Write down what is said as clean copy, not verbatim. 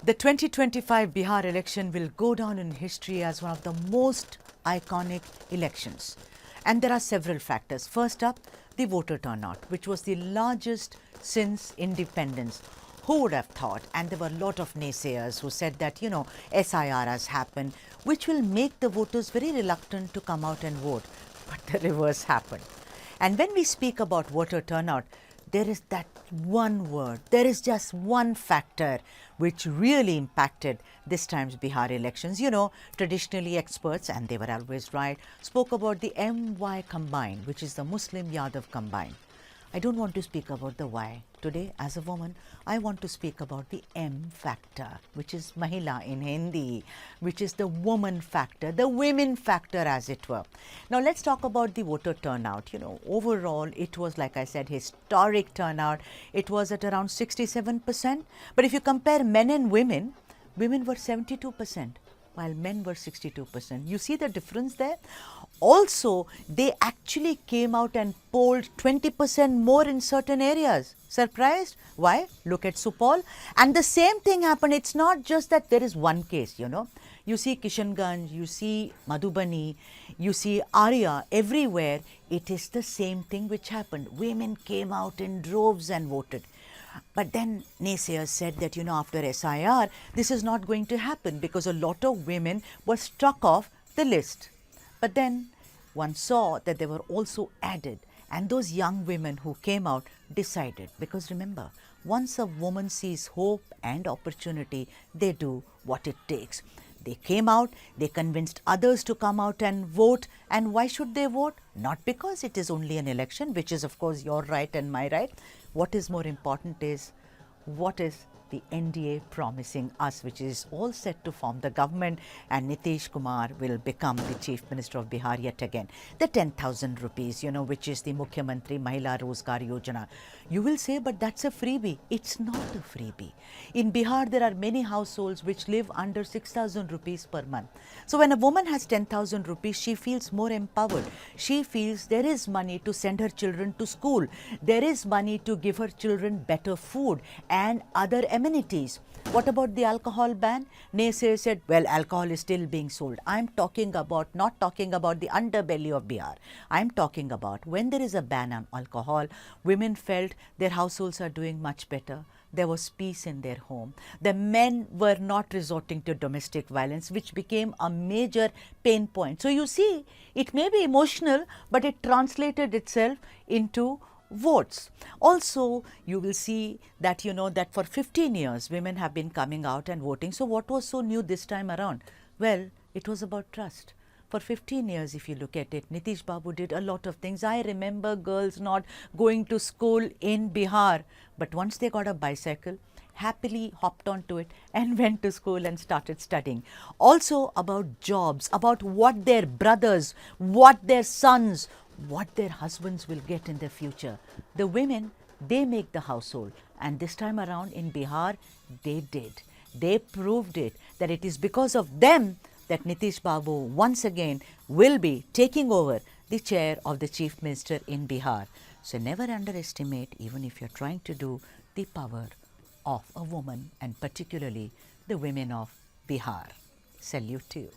The 2025 Bihar election will go down in history as one of the most iconic elections. And there are several factors. First up, the voter turnout, which was the largest since independence. Who would have thought? And there were a lot of naysayers who said that, SIR has happened, which will make the voters very reluctant to come out and vote. But the reverse happened. And when we speak about voter turnout, there is that one word, there is just one factor which really impacted this time's Bihar elections. Traditionally experts, and they were always right, spoke about the MY combine, which is the Muslim Yadav combine. I don't want to speak about the Y. Today, as a woman, I want to speak about the M factor, which is Mahila in Hindi, which is the woman factor, the women factor, as it were. Now, let's talk about the voter turnout. Overall, it was, like I said, historic turnout. It was at around 67%. But if you compare men and women were 72%. While men were 62%. You see the difference there? Also, they actually came out and polled 20% more in certain areas. Surprised? Why? Look at Supal. And the same thing happened. It's not just that there is one case, You see Kishanganj, you see Madhubani, you see Arya, everywhere. It is the same thing which happened. Women came out in droves and voted. But then naysayers said that, after SIR, this is not going to happen because a lot of women were struck off the list. But then one saw that they were also added, and those young women who came out decided, because remember, once a woman sees hope and opportunity, they do what it takes. They came out, they convinced others to come out and vote. And why should they vote? Not because it is only an election, which is of course your right and my right. What is more important is what is the NDA promising us, which is all set to form the government, and Nitish Kumar will become the Chief Minister of Bihar yet again. The 10,000 rupees, which is the Mukhyamantri Mahila Rozgar Yojana. You will say, but that's a freebie. It's not a freebie. In Bihar, there are many households which live under 6,000 rupees per month. So when a woman has 10,000 rupees, she feels more empowered. She feels there is money to send her children to school. There is money to give her children better food and other amenities. What about the alcohol ban? Naysayers said, well, alcohol is still being sold. I'm talking about, not talking about the underbelly of Bihar. I'm talking about when there is a ban on alcohol, women felt their households are doing much better. There was peace in their home. The men were not resorting to domestic violence, which became a major pain point. So you see, it may be emotional, but it translated itself into votes. Also, you will see that, that for 15 years, women have been coming out and voting. So what was so new this time around? Well, it was about trust. For 15 years, if you look at it, Nitish Babu did a lot of things. I remember girls not going to school in Bihar, but once they got a bicycle, happily hopped onto it and went to school and started studying. Also about jobs, about what their brothers, what their sons, what their husbands will get in the future. The women, they make the household, and this time around in Bihar, they did. They proved it, that it is because of them that Nitish Babu once again will be taking over the chair of the Chief Minister in Bihar. So never underestimate, even if you're trying to do, the power of a woman, and particularly the women of Bihar. Salute to you.